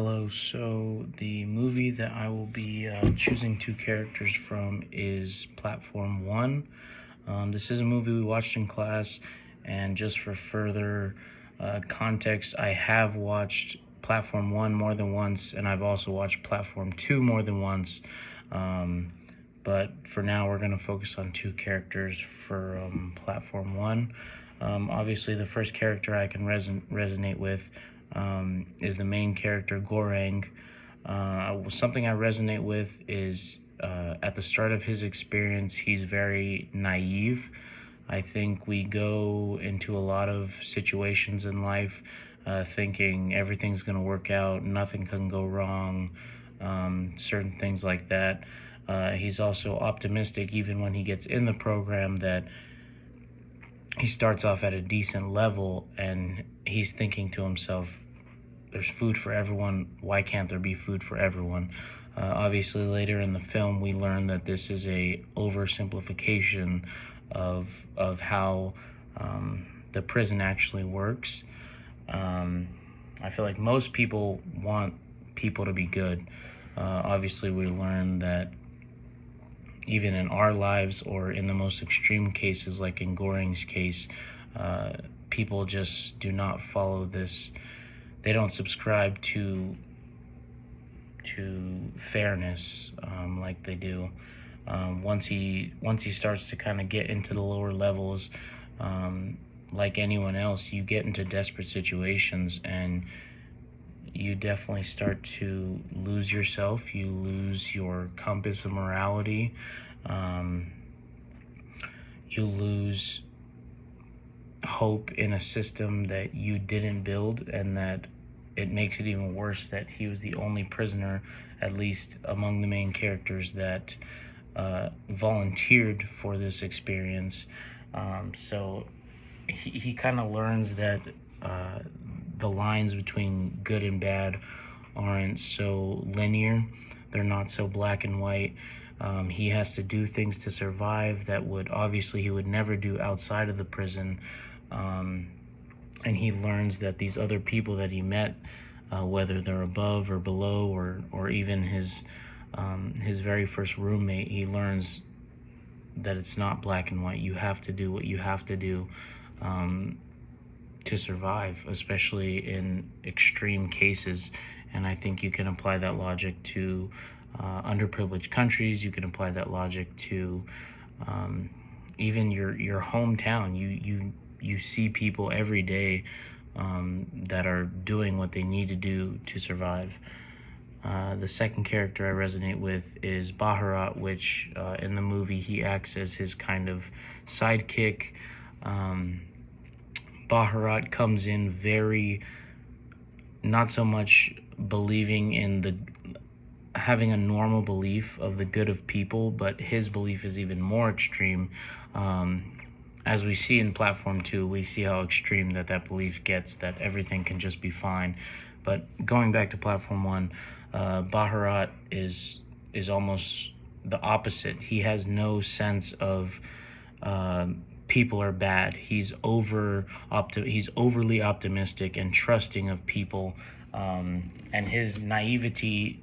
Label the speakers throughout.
Speaker 1: Hello, so the movie that I will be choosing two characters from is Platform One. This is a movie we watched in class, and just for further context, I have watched Platform One more than once, and I've also watched Platform Two more than once. Um, but for now, we're going to focus on two characters for Platform One. Obviously, the first character I can resonate with is the main character, Goreng. Something I resonate with is at the start of his experience, he's very naive. I think we go into a lot of situations in life thinking everything's going to work out, nothing can go wrong, certain things like that. He's also optimistic even when he gets in the program that he starts off at a decent level and he's thinking to himself, there's food for everyone, why can't there be food for everyone? Obviously later in the film we learn that this is a oversimplification of how the prison actually works. I feel like most people want people to be good. Obviously we learn that even in our lives or in the most extreme cases like in Goreng's case, people just do not follow this. They don't subscribe to fairness like they do. Once he starts to kind of get into the lower levels, like anyone else, you get into desperate situations and you definitely start to lose yourself. You lose your compass of morality. You lose hope in a system that you didn't build, and that it makes it even worse that he was the only prisoner, at least among the main characters, that volunteered for this experience. So he kind of learns that the lines between good and bad aren't so linear. They're not so black and white. He has to do things to survive that he would never do outside of the prison. And he learns that these other people that he met, whether they're above or below, or even his very first roommate, he learns that it's not black and white. You have to do what you have to do to survive, especially in extreme cases. And I think you can apply that logic to underprivileged countries. You can apply that logic to even your hometown. You see people every day that are doing what they need to do to survive. The second character I resonate with is Baharat, which in the movie he acts as his kind of sidekick. Baharat comes in very, not so much believing in having a normal belief of the good of people, but his belief is even more extreme. As we see in Platform 2, we see how extreme that belief gets, that everything can just be fine. But going back to Platform 1, Baharat is almost the opposite. He has no sense of people are bad. He's overly optimistic and trusting of people, and his naivety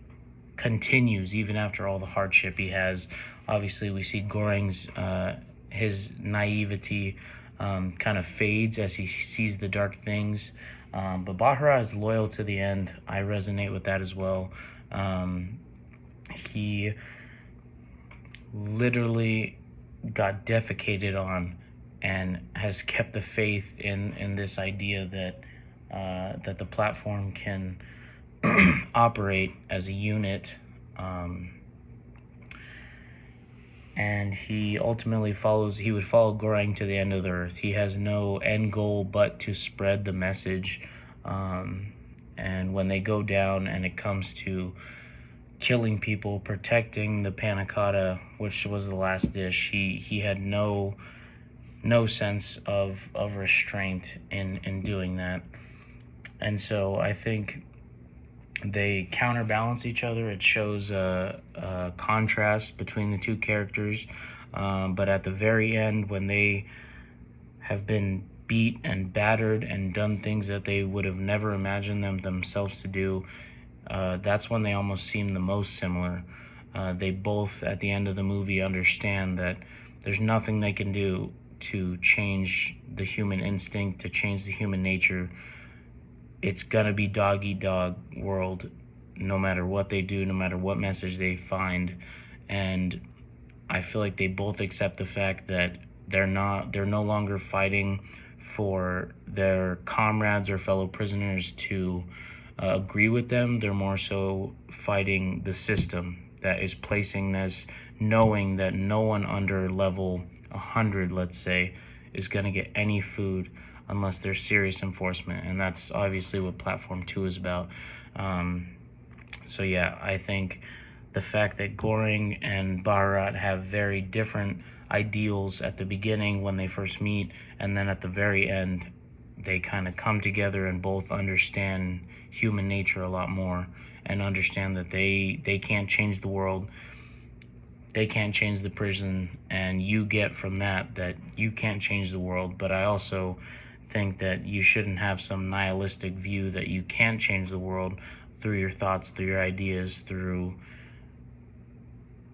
Speaker 1: continues even after all the hardship he has. Obviously, we see Goreng's his naivety kind of fades as he sees the dark things. But Bahra is loyal to the end. I resonate with that as well. He literally got defecated on and has kept the faith in this idea that the platform can operate as a unit. And he ultimately would follow Goreng to the end of the earth. He has no end goal but to spread the message. And when they go down and it comes to killing people, protecting the panna cotta, which was the last dish, he had no sense of restraint in doing that. And so I think they counterbalance each other. It shows a contrast between the two characters. But at the very end, when they have been beat and battered and done things that they would have never imagined themselves to do, that's when they almost seem the most similar. They both, at the end of the movie, understand that there's nothing they can do to change the human instinct, to change the human nature. It's gonna be dog eat dog world, no matter what they do, no matter what message they find. And I feel like they both accept the fact that they're no longer fighting for their comrades or fellow prisoners to agree with them. They're more so fighting the system that is placing this, knowing that no one under level 100, let's say, is going to get any food unless there's serious enforcement. And that's obviously what Platform 2 is about. So yeah, I think the fact that Goring and Bharat have very different ideals at the beginning when they first meet, and then at the very end they kind of come together and both understand human nature a lot more, and understand that they can't change the world, they can't change the prison, and you get from that you can't change the world. But I also think that you shouldn't have some nihilistic view that you can't change the world through your thoughts, through your ideas, through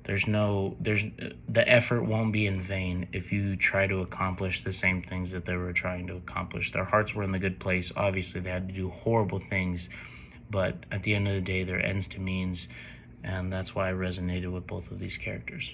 Speaker 1: the effort won't be in vain if you try to accomplish the same things that they were trying to accomplish. Their hearts were in the good place. Obviously, they had to do horrible things, but at the end of the day, they're ends to means, and that's why I resonated with both of these characters.